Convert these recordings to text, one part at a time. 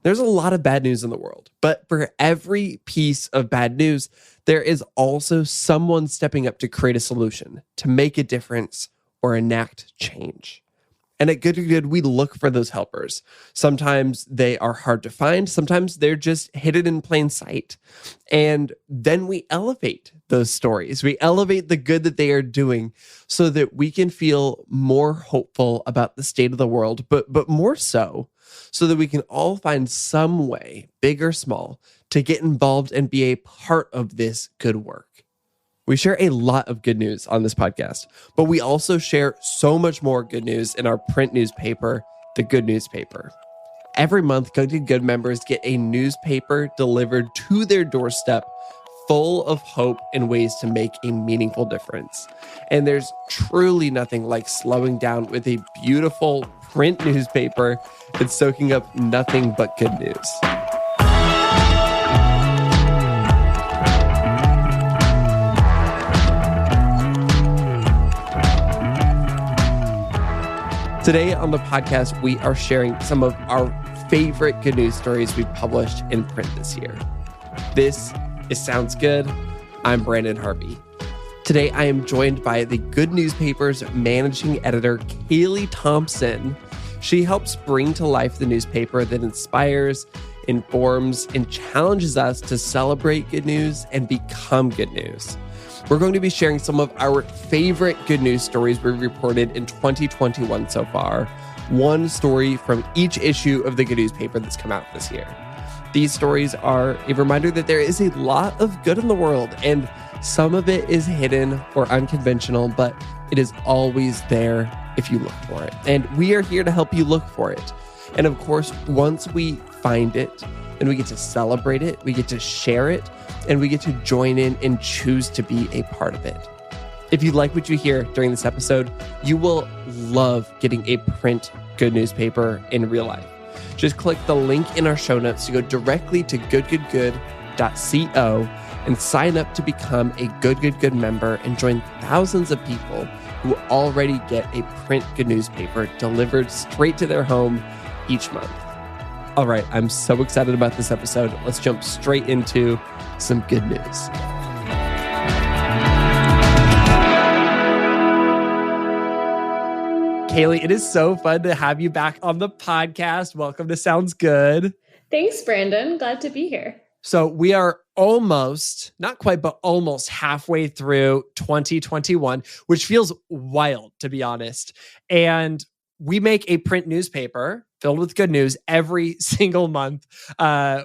There's a lot of bad news in the world, but for every piece of bad news, there is also someone stepping up to create a solution, to make a difference, or enact change. And at Good to Good, we look for those helpers. Sometimes they are hard to find. Sometimes they're just hidden in plain sight. And then we elevate those stories. We elevate the good that they are doing so that we can feel more hopeful about the state of the world, but more so that we can all find some way, big or small, to get involved and be a part of this good work. We share a lot of good news on this podcast, but we also share so much more good news in our print newspaper, the Goodnewspaper. Every month, Good to Good members get a newspaper delivered to their doorstep full of hope and ways to make a meaningful difference. And there's truly nothing like slowing down with a beautiful print newspaper that's soaking up nothing but good news. Today on the podcast, we are sharing some of our favorite good news stories we've published in print this year. This is Sounds Good. I'm Brandon Harvey. Today, I am joined by the Goodnewspaper's managing editor, Kailey Thompson. She helps bring to life the newspaper that inspires, informs, and challenges us to celebrate good news and become good news. We're going to be sharing some of our favorite good news stories we've reported in 2021 so far. One story from each issue of the Goodnewspaper that's come out this year. These stories are a reminder that there is a lot of good in the world, and some of it is hidden or unconventional, but it is always there if you look for it. And we are here to help you look for it. And of course, once we find it, then we get to celebrate it, we get to share it, and we get to join in and choose to be a part of it. If you like what you hear during this episode, you will love getting a print good newspaper in real life. Just click the link in our show notes to go directly to goodgoodgood.co and sign up to become a Good Good Good member and join thousands of people who already get a print good newspaper delivered straight to their home each month. All right, I'm so excited about this episode. Let's jump straight into some good news. Kailey, it is so fun to have you back on the podcast. Welcome to Sounds Good. Thanks, Brandon. Glad to be here. So we are almost, not quite, but almost halfway through 2021, which feels wild, to be honest. And we make a print newspaper filled with good news every single month,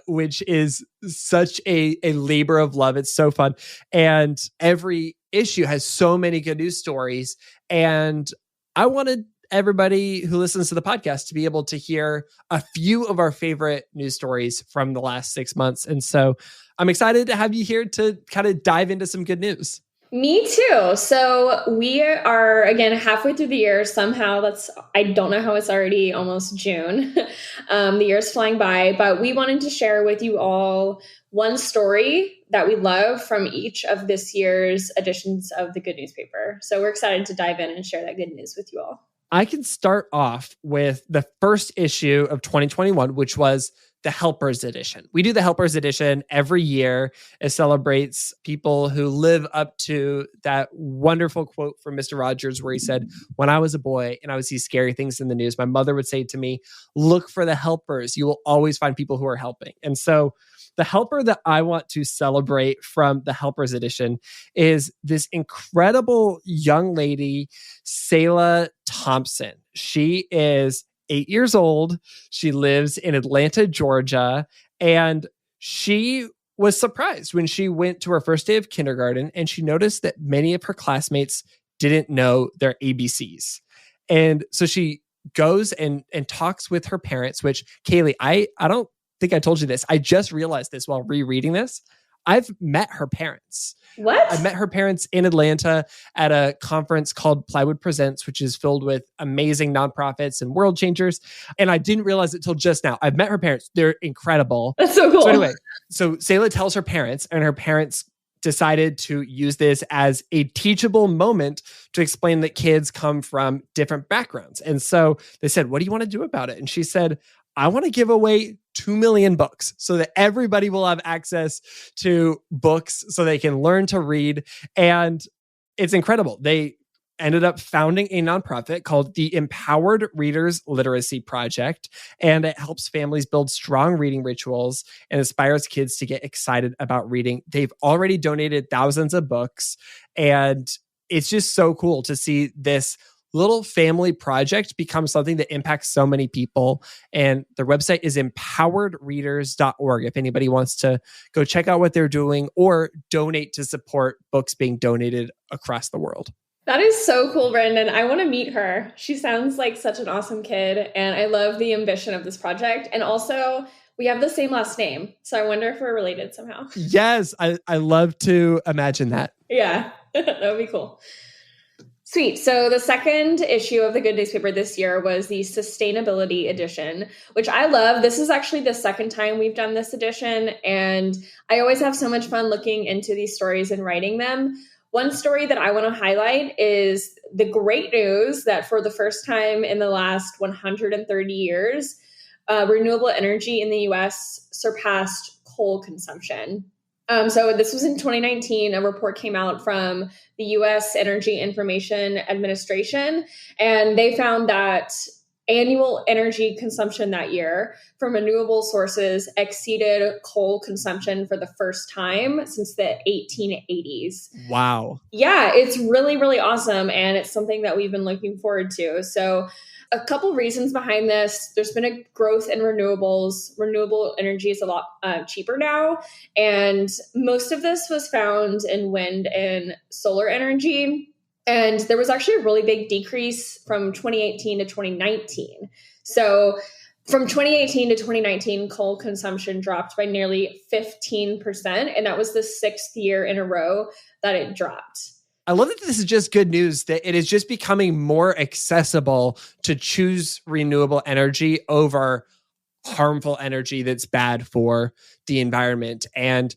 which is such a labor of love. It's so fun. And every issue has so many good news stories. And I wanted everybody who listens to the podcast to be able to hear a few of our favorite news stories from the last 6 months. And so I'm excited to have you here to kind of dive into some good news. Me too. So we are, again, halfway through the year. Somehow I don't know how it's already almost June. The year's flying by, but we wanted to share with you all one story that we love from each of this year's editions of the Goodnewspaper. So we're excited to dive in and share that good news with you all. I can start off with the first issue of 2021, which was the Helpers Edition. We do the Helpers Edition every year. It celebrates people who live up to that wonderful quote from Mr. Rogers where he said, "When I was a boy and I would see scary things in the news, my mother would say to me, look for the helpers. You will always find people who are helping." And so the helper that I want to celebrate from the Helpers Edition is this incredible young lady, Kailey Thompson. She is 8 years old. She lives in Atlanta, Georgia, and she was surprised when she went to her first day of kindergarten and she noticed that many of her classmates didn't know their ABCs. And so she goes and talks with her parents, which, Kailey, I don't think I told you this. I just realized this while rereading this. I've met her parents. What? I met her parents in Atlanta at a conference called Plywood Presents, which is filled with amazing nonprofits and world changers. And I didn't realize it till just now. I've met her parents. They're incredible. That's so cool. So anyway, Kailey tells her parents, and her parents decided to use this as a teachable moment to explain that kids come from different backgrounds. And so they said, "What do you want to do about it?" And she said, I want to give away 2 million books so that everybody will have access to books so they can learn to read. And it's incredible. They ended up founding a nonprofit called the Empowered Readers Literacy Project, and it helps families build strong reading rituals and inspires kids to get excited about reading. They've already donated thousands of books, and it's just so cool to see this little family project become something that impacts so many people. And their website is empoweredreaders.org if anybody wants to go check out what they're doing or donate to support books being donated across the world. That is so cool, Brandon. I want to meet her. She sounds like such an awesome kid, and I love the ambition of this project. And also, we have the same last name, so I wonder if we're related somehow. Yes, I love to imagine that. Yeah, that would be cool. Sweet. So the second issue of the Goodnewspaper this year was the sustainability edition, which I love. This is actually the second time we've done this edition, and I always have so much fun looking into these stories and writing them. One story that I want to highlight is the great news that for the first time in the last 130 years, renewable energy in the U.S. surpassed coal consumption. So this was in 2019. A report came out from the U.S. Energy Information Administration, and they found that annual energy consumption that year from renewable sources exceeded coal consumption for the first time since the 1880s. Wow. Yeah, it's really, really awesome. And it's something that we've been looking forward to. So a couple reasons behind this. There's been a growth in renewables. Renewable energy is a lot cheaper now. And most of this was found in wind and solar energy. And there was actually a really big decrease from 2018 to 2019. So from 2018 to 2019, coal consumption dropped by nearly 15%. And that was the sixth year in a row that it dropped. I love that this is just good news, that it is just becoming more accessible to choose renewable energy over harmful energy that's bad for the environment. And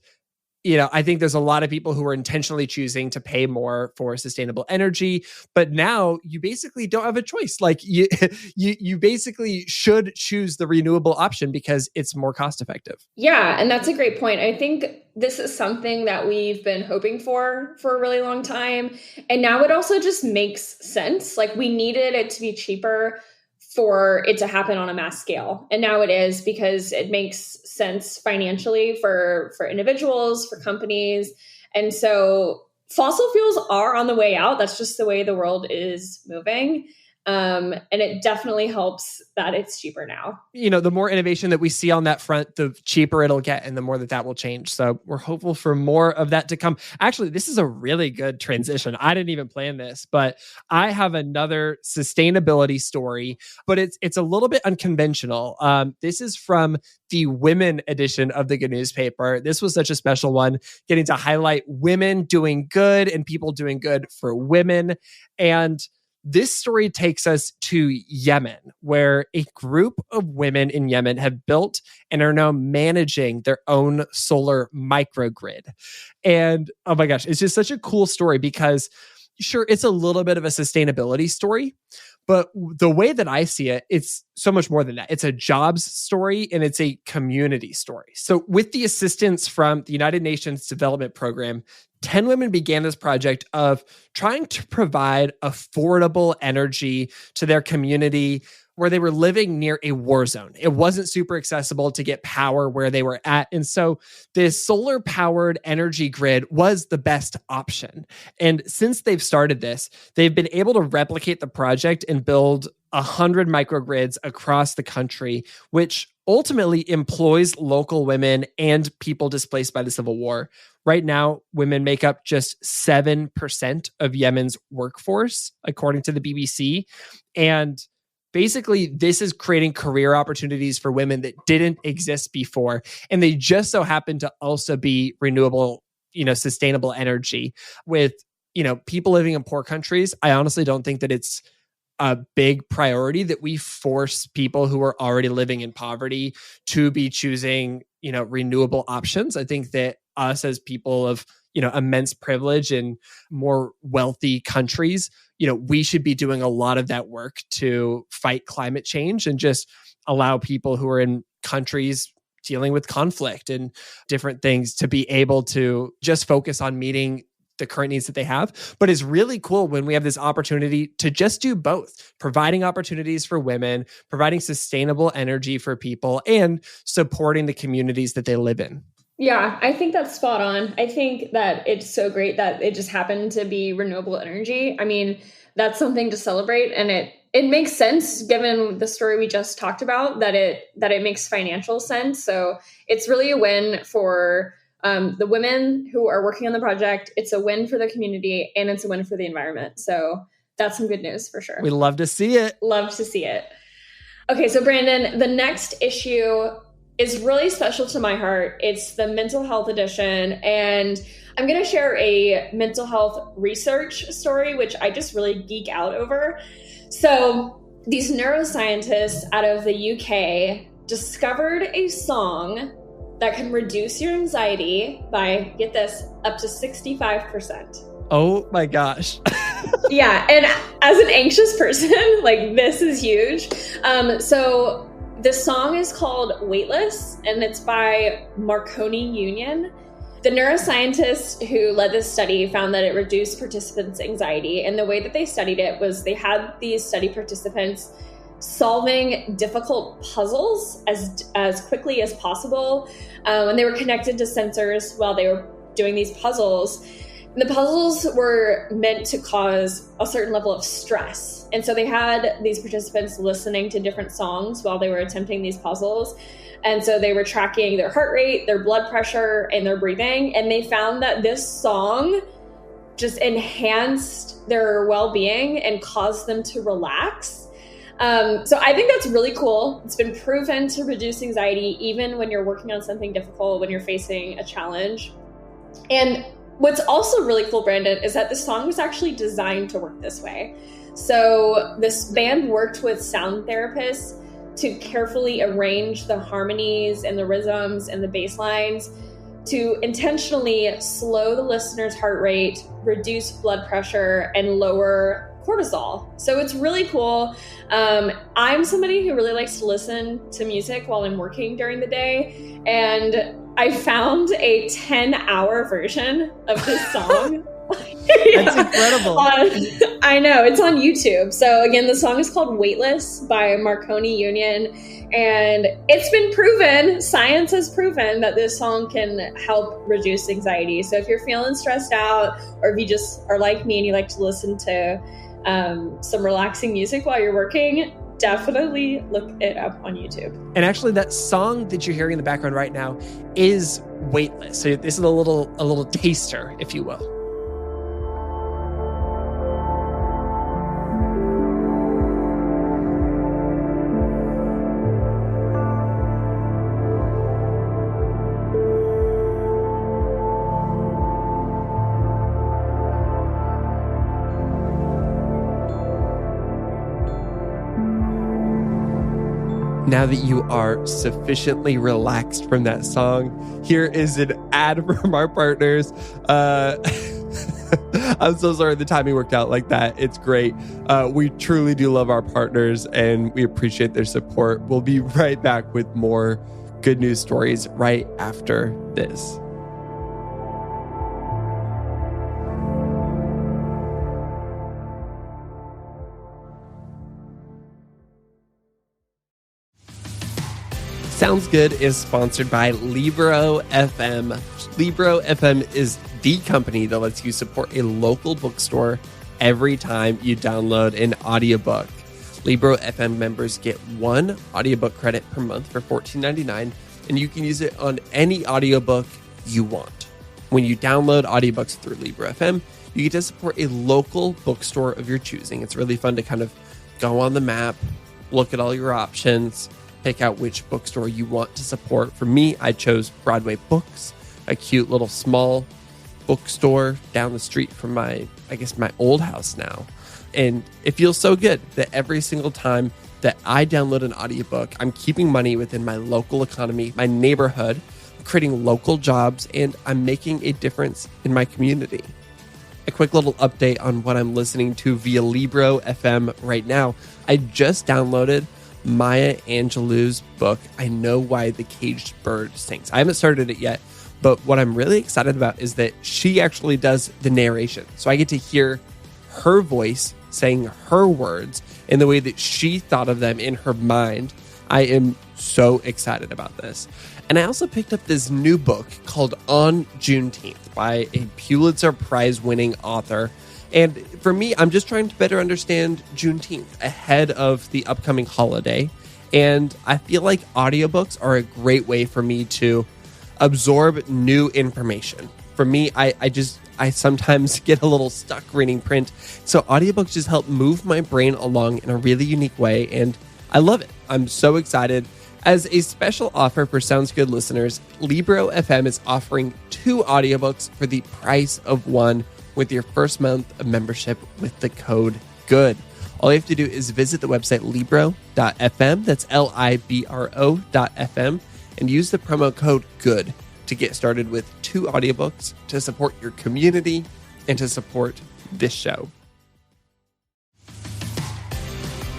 I think there's a lot of people who are intentionally choosing to pay more for sustainable energy, but now you basically don't have a choice. Like you basically should choose the renewable option because it's more cost effective. Yeah, and that's a great point. I think this is something that we've been hoping for a really long time. And now it also just makes sense. Like we needed it to be cheaper for it to happen on a mass scale. And now it is, because it makes sense financially for individuals, for companies. And so fossil fuels are on the way out. That's just the way the world is moving. And it definitely helps that it's cheaper now. The more innovation that we see on that front, the cheaper it'll get and the more that will change. So we're hopeful for more of that to come. Actually, this is a really good transition. I didn't even plan this, but I have another sustainability story, but it's a little bit unconventional. This is from the women edition of the Goodnewspaper. This was such a special one, getting to highlight women doing good and people doing good for women. And this story takes us to Yemen, where a group of women in Yemen have built and are now managing their own solar microgrid. And oh my gosh, it's just such a cool story because sure, it's a little bit of a sustainability story, but the way that I see it, it's so much more than that. It's a jobs story and it's a community story. So with the assistance from the United Nations Development Program, 10 women began this project of trying to provide affordable energy to their community where they were living near a war zone. It wasn't super accessible to get power where they were at. And so this solar powered energy grid was the best option. And since they've started this, they've been able to replicate the project and build 100 microgrids across the country, which ultimately employs local women and people displaced by the civil war. Right now, women make up just 7% of Yemen's workforce, according to the BBC. And basically, this is creating career opportunities for women that didn't exist before. And they just so happen to also be renewable, sustainable energy. With, people living in poor countries, I honestly don't think that it's a big priority that we force people who are already living in poverty to be choosing, renewable options. I think that us as people of, immense privilege in more wealthy countries, we should be doing a lot of that work to fight climate change and just allow people who are in countries dealing with conflict and different things to be able to just focus on meeting the current needs that they have. But it's really cool when we have this opportunity to just do both, providing opportunities for women, providing sustainable energy for people, and supporting the communities that they live in. Yeah, I think that's spot on. I think that it's so great that it just happened to be renewable energy. I mean, that's something to celebrate, and it makes sense given the story we just talked about that it makes financial sense. So it's really a win for the women who are working on the project. It's a win for the community, and it's a win for the environment. So that's some good news for sure. We love to see it. Love to see it. Okay, so Brandon, the next issue is really special to my heart. It's the mental health edition, and I'm going to share a mental health research story, which I just really geek out over. So these neuroscientists out of the UK discovered a song that can reduce your anxiety by, get this, up to 65%. Oh my gosh. Yeah, and as an anxious person, like, this is huge. So this song is called Weightless, and it's by Marconi Union. The neuroscientists who led this study found that it reduced participants' anxiety. And the way that they studied it was they had these study participants solving difficult puzzles as quickly as possible. And they were connected to sensors while they were doing these puzzles. And the puzzles were meant to cause a certain level of stress. And so they had these participants listening to different songs while they were attempting these puzzles. And so they were tracking their heart rate, their blood pressure, and their breathing. And they found that this song just enhanced their well-being and caused them to relax. So I think that's really cool. It's been proven to reduce anxiety, even when you're working on something difficult, when you're facing a challenge. And what's also really cool, Brandon, is that this song was actually designed to work this way. So this band worked with sound therapists to carefully arrange the harmonies and the rhythms and the bass lines to intentionally slow the listener's heart rate, reduce blood pressure, and lower cortisol. So it's really cool. I'm somebody who really likes to listen to music while I'm working during the day, and I found a 10-hour version of this song. That's incredible. I know, it's on YouTube. So again, the song is called Weightless by Marconi Union, and it's been proven, science has proven that this song can help reduce anxiety. So if you're feeling stressed out, or if you just are like me and you like to listen to some relaxing music while you're working, definitely look it up on YouTube. And actually, that song that you're hearing in the background right now is Weightless. So this is a little taster, if you will. Now that you are sufficiently relaxed from that song, here is an ad from our partners. I'm so sorry the timing worked out like that. It's great. We truly do love our partners, and we appreciate their support. We'll be right back with more good news stories right after this. Sounds Good is sponsored by Libro FM. Libro FM is the company that lets you support a local bookstore every time you download an audiobook. Libro FM members get one audiobook credit per month for $14.99, and you can use it on any audiobook you want. When you download audiobooks through Libro FM, you get to support a local bookstore of your choosing. It's really fun to kind of go on the map, look at all your options, pick out which bookstore you want to support. For me, I chose Broadway Books, a cute little small bookstore down the street from my old house now. And it feels so good that every single time that I download an audiobook, I'm keeping money within my local economy, my neighborhood, creating local jobs, and I'm making a difference in my community. A quick little update on what I'm listening to via Libro FM right now. I just downloaded Maya Angelou's book, I Know Why the Caged Bird Sings. I haven't started it yet, but what I'm really excited about is that she actually does the narration. So I get to hear her voice saying her words in the way that she thought of them in her mind. I am so excited about this. And I also picked up this new book called On Juneteenth by a Pulitzer Prize winning author. And for me, I'm just trying to better understand Juneteenth ahead of the upcoming holiday. And I feel like audiobooks are a great way for me to absorb new information. For me, I sometimes get a little stuck reading print. So audiobooks just help move my brain along in a really unique way. And I love it. I'm so excited. As a special offer for Sounds Good listeners, Libro FM is offering 2 audiobooks for the price of 1 with your first month of membership with the code GOOD. All you have to do is visit the website libro.fm, that's libro.fm, and use the promo code GOOD to get started with 2 audiobooks to support your community and to support this show.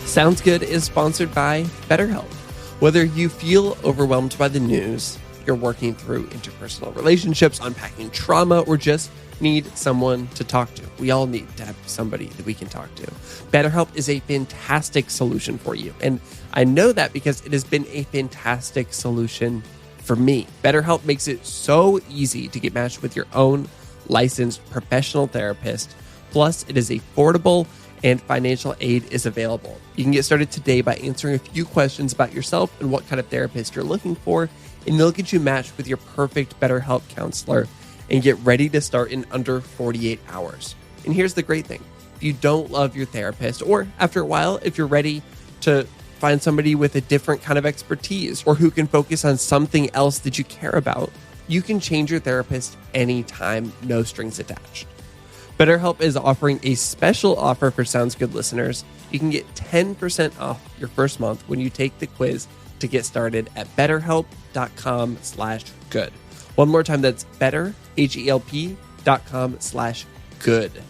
Sounds Good is sponsored by BetterHelp. Whether you feel overwhelmed by the news, you're working through interpersonal relationships, unpacking trauma, or just need someone to talk to, we all need to have somebody that we can talk to. BetterHelp is a fantastic solution for you. And I know that because it has been a fantastic solution for me. BetterHelp makes it so easy to get matched with your own licensed professional therapist. Plus, it is affordable and financial aid is available. You can get started today by answering a few questions about yourself and what kind of therapist you're looking for, and they'll get you matched with your perfect BetterHelp counselor and get ready to start in under 48 hours. And here's the great thing. If you don't love your therapist, or after a while, if you're ready to find somebody with a different kind of expertise or who can focus on something else that you care about, you can change your therapist anytime, no strings attached. BetterHelp is offering a special offer for Sounds Good listeners. You can get 10% off your first month when you take the quiz to get started at betterhelp.com/good. One more time, that's betterhelp.com/good.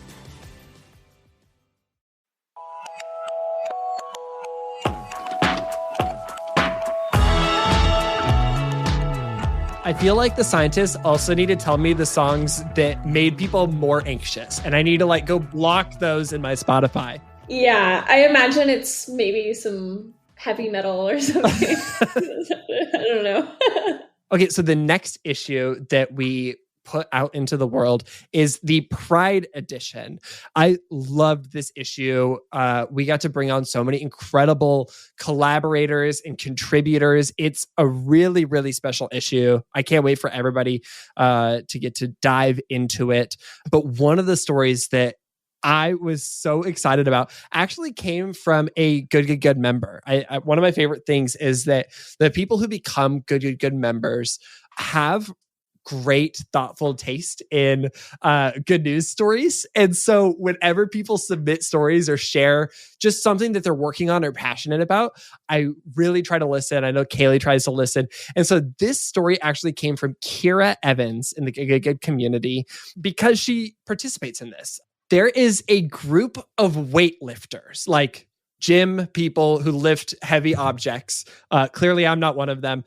I feel like the scientists also need to tell me the songs that made people more anxious, and I need to go block those in my Spotify. Yeah, I imagine it's maybe some heavy metal or something. I don't know. Okay, so the next issue that we put out into the world is the Pride edition. I loved this issue. We got to bring on so many incredible collaborators and contributors. It's a really, really special issue. I can't wait for everybody to get to dive into it. But one of the stories that I was so excited about actually came from a Good member. One of my favorite things is that the people who become Good members have great, thoughtful taste in good news stories. And so whenever people submit stories or share just something that they're working on or passionate about, I really try to listen. I know Kailey tries to listen. And so this story actually came from Kira Evans in the good community because she participates in this. There is a group of weightlifters, like gym people who lift heavy objects. Clearly, I'm not one of them,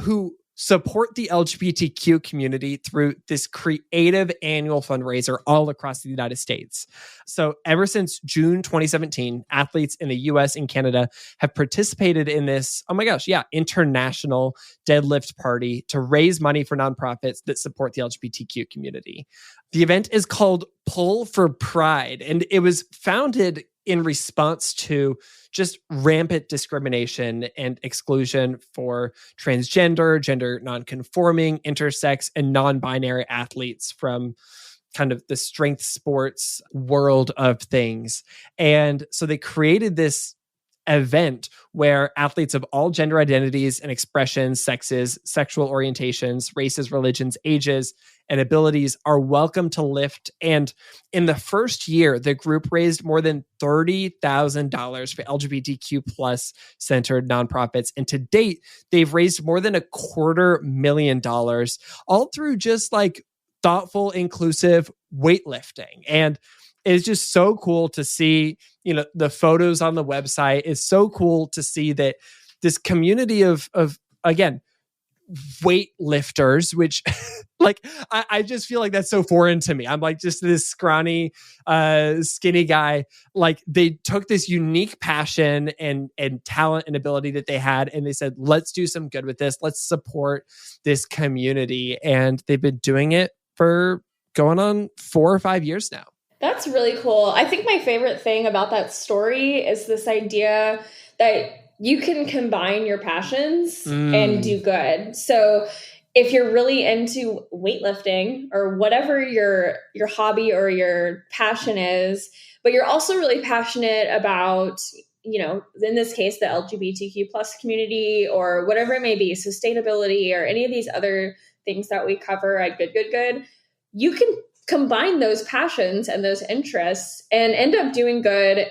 who support the LGBTQ community through this creative annual fundraiser all across the United States. So ever since June 2017, athletes in the US and Canada have participated in this, international deadlift party to raise money for nonprofits that support the LGBTQ community. The event is called Pull for Pride, and it was founded in response to just rampant discrimination and exclusion for transgender, gender nonconforming, intersex, and non-binary athletes from kind of the strength sports world of things. And so they created this event where athletes of all gender identities and expressions, sexes, sexual orientations, races, religions, ages, and abilities are welcome to lift. And in the first year, the group raised more than $30,000 for LGBTQ plus centered nonprofits. And to date, they've raised more than $250,000, all through just thoughtful, inclusive weightlifting. And it's just so cool to see, the photos on the website. It's so cool to see that this community of again, weightlifters, which like I just feel like that's so foreign to me. I'm like just this scrawny, skinny guy. Like they took this unique passion and talent and ability that they had, and they said, let's do some good with this. Let's support this community. And they've been doing it for going on 4 or 5 years now. That's really cool. I think my favorite thing about that story is this idea that you can combine your passions and do good. So if you're really into weightlifting or whatever your hobby or your passion is, but you're also really passionate about, in this case, the LGBTQ plus community or whatever it may be, sustainability or any of these other things that we cover at Good, you can combine those passions and those interests and end up doing good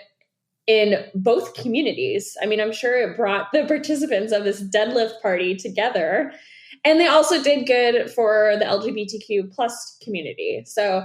in both communities. I mean, I'm sure it brought the participants of this deadlift party together, and they also did good for the LGBTQ plus community. So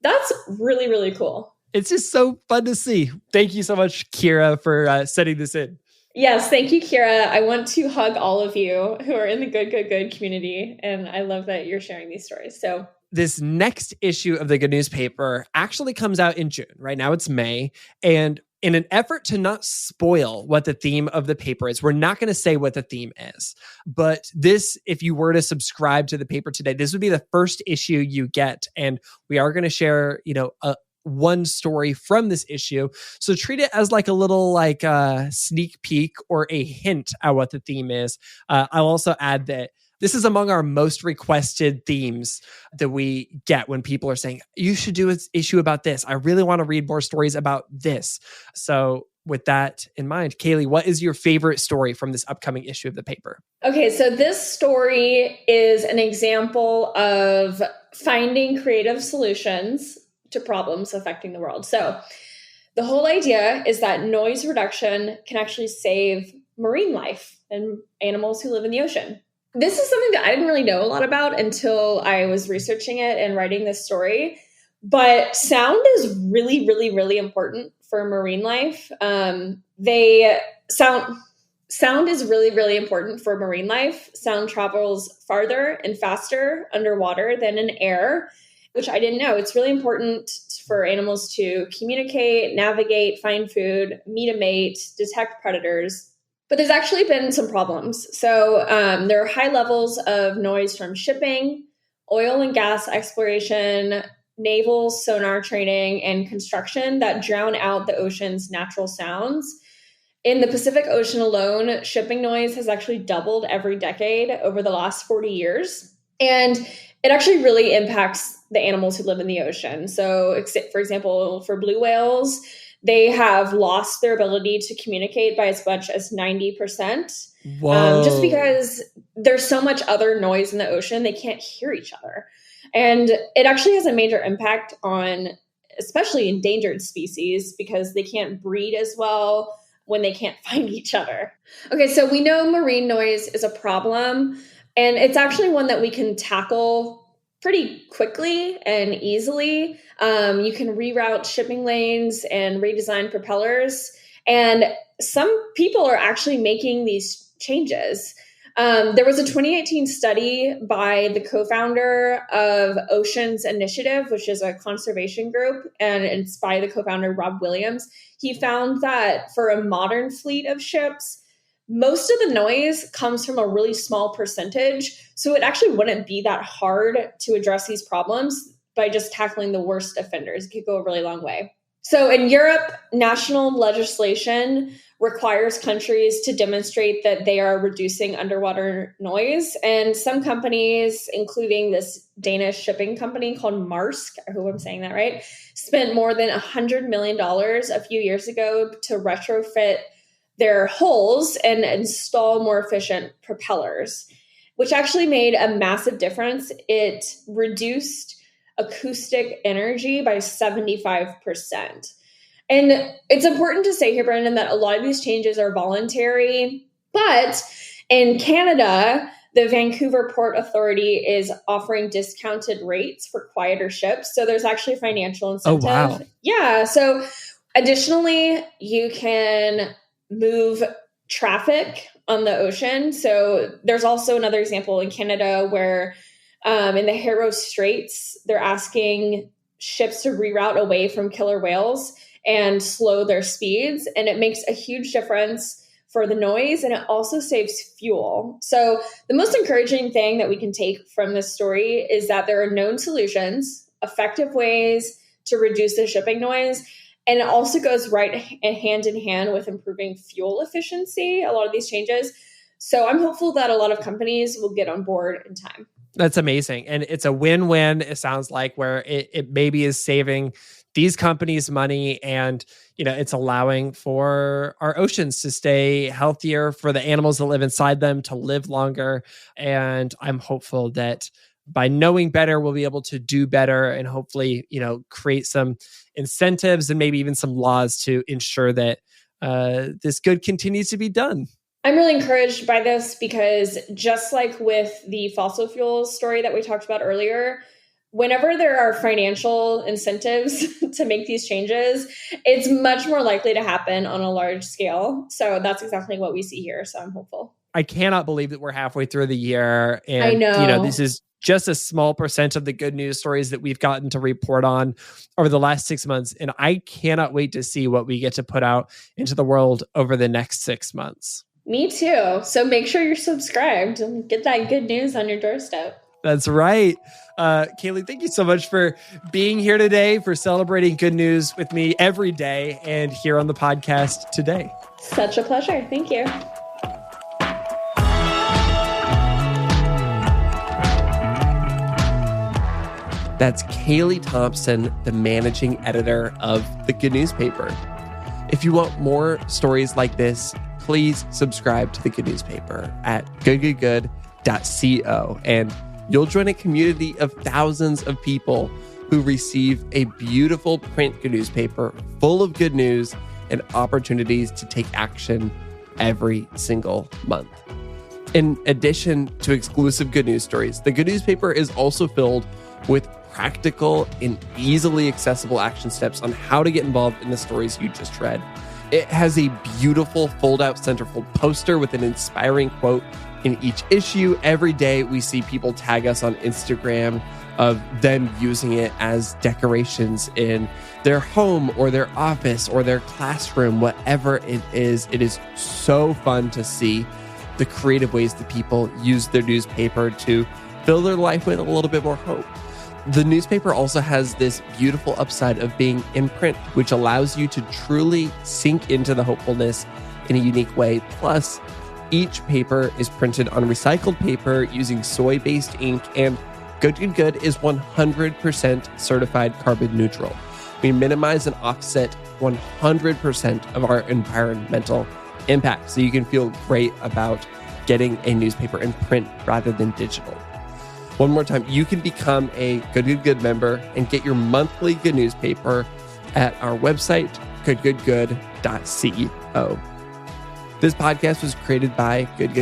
that's really, really cool. It's just so fun to see. Thank you so much, Kira, for setting this in. Yes, thank you, Kira. I want to hug all of you who are in the Good community, and I love that you're sharing these stories. So this next issue of the Goodnewspaper actually comes out in June. Right now it's May. And in an effort to not spoil what the theme of the paper is, we're not going to say what the theme is. But this, if you were to subscribe to the paper today, this would be the first issue you get. And we are going to share, one story from this issue. So treat it as like a little sneak peek or a hint at what the theme is. I'll also add that this is among our most requested themes that we get when people are saying, you should do an issue about this. I really want to read more stories about this. So with that in mind, Kailey, what is your favorite story from this upcoming issue of the paper? Okay, so this story is an example of finding creative solutions to problems affecting the world. So the whole idea is that noise reduction can actually save marine life and animals who live in the ocean. This is something that I didn't really know a lot about until I was researching it and writing this story. But sound is really, really, really important for marine life. Sound is really, really important for marine life. Sound travels farther and faster underwater than in air, which I didn't know. It's really important for animals to communicate, navigate, find food, meet a mate, detect predators. But there's actually been some problems. So there are high levels of noise from shipping, oil and gas exploration, naval sonar training, and construction that drown out the ocean's natural sounds. In the Pacific Ocean alone, shipping noise has actually doubled every decade over the last 40 years. And it actually really impacts the animals who live in the ocean. So, for example, for blue whales, they have lost their ability to communicate by as much as 90%. Whoa. Just because there's so much other noise in the ocean, they can't hear each other. And it actually has a major impact on especially endangered species because they can't breed as well when they can't find each other. Okay, so we know marine noise is a problem, and it's actually one that we can tackle pretty quickly and easily. You can reroute shipping lanes and redesign propellers. And some people are actually making these changes. There was a 2018 study by the co-founder of Oceans Initiative, which is a conservation group, and it's by the co-founder Rob Williams. He found that for a modern fleet of ships, most of the noise comes from a really small percentage. So it actually wouldn't be that hard to address these problems by just tackling the worst offenders. It could go a really long way. So in Europe, national legislation requires countries to demonstrate that they are reducing underwater noise. And some companies, including this Danish shipping company called Maersk, I hope I'm saying that right, spent more than $100 million a few years ago to retrofit their hulls and install more efficient propellers, which actually made a massive difference. It reduced acoustic energy by 75%. And it's important to say here, Brandon, that a lot of these changes are voluntary, but in Canada, the Vancouver Port Authority is offering discounted rates for quieter ships. So there's actually a financial incentive. Oh, wow. Yeah. So additionally, you can move traffic on the ocean. So there's also another example in Canada where in the Haro Straits, they're asking ships to reroute away from killer whales and slow their speeds. And it makes a huge difference for the noise, and it also saves fuel. So the most encouraging thing that we can take from this story is that there are known solutions, effective ways to reduce the shipping noise. And it also goes right hand in hand with improving fuel efficiency, a lot of these changes. So I'm hopeful that a lot of companies will get on board in time. That's amazing. And it's a win-win, it sounds like, where it maybe is saving these companies money, and it's allowing for our oceans to stay healthier, for the animals that live inside them to live longer. And I'm hopeful that by knowing better, we'll be able to do better, and hopefully, create some incentives and maybe even some laws to ensure that this good continues to be done. I'm really encouraged by this because just like with the fossil fuels story that we talked about earlier, whenever there are financial incentives to make these changes, it's much more likely to happen on a large scale. So that's exactly what we see here. So I'm hopeful. I cannot believe that we're halfway through the year. And, I know. This is just a small percent of the good news stories that we've gotten to report on over the last 6 months. And I cannot wait to see what we get to put out into the world over the next 6 months. Me too. So make sure you're subscribed and get that good news on your doorstep. That's right. Kailey, thank you so much for being here today, for celebrating good news with me every day and here on the podcast today. Such a pleasure. Thank you. That's Kailey Thompson, the managing editor of the Goodnewspaper. If you want more stories like this, please subscribe to the Goodnewspaper at goodgoodgood.co, and you'll join a community of thousands of people who receive a beautiful print Goodnewspaper full of good news and opportunities to take action every single month. In addition to exclusive good news stories, the Goodnewspaper is also filled with practical and easily accessible action steps on how to get involved in the stories you just read. It has a beautiful fold-out centerfold poster with an inspiring quote in each issue. Every day we see people tag us on Instagram of them using it as decorations in their home or their office or their classroom, whatever it is. It is so fun to see the creative ways that people use their newspaper to fill their life with a little bit more hope. The newspaper also has this beautiful upside of being in print, which allows you to truly sink into the hopefulness in a unique way. Plus, each paper is printed on recycled paper using soy-based ink, and Good is 100% certified carbon neutral. We minimize and offset 100% of our environmental impact, so you can feel great about getting a newspaper in print rather than digital. One more time, you can become a Good member and get your monthly Good newspaper at our website, goodgoodgood.co. This podcast was created by Good.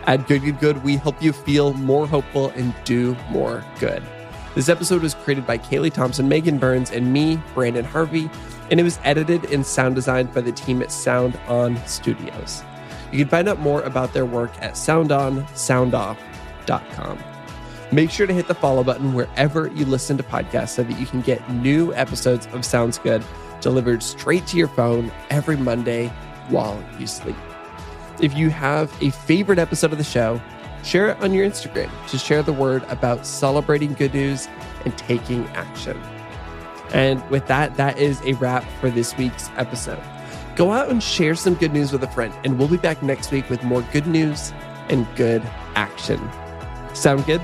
At Good, we help you feel more hopeful and do more good. This episode was created by Kailey Thompson, Megan Burns, and me, Brandon Harvey, and it was edited and sound designed by the team at Sound On Studios. You can find out more about their work at soundonsoundoff.com. Make sure to hit the follow button wherever you listen to podcasts so that you can get new episodes of Sounds Good delivered straight to your phone every Monday while you sleep. If you have a favorite episode of the show, share it on your Instagram to share the word about celebrating good news and taking action. And with that, that is a wrap for this week's episode. Go out and share some good news with a friend, and we'll be back next week with more good news and good action. Sound good?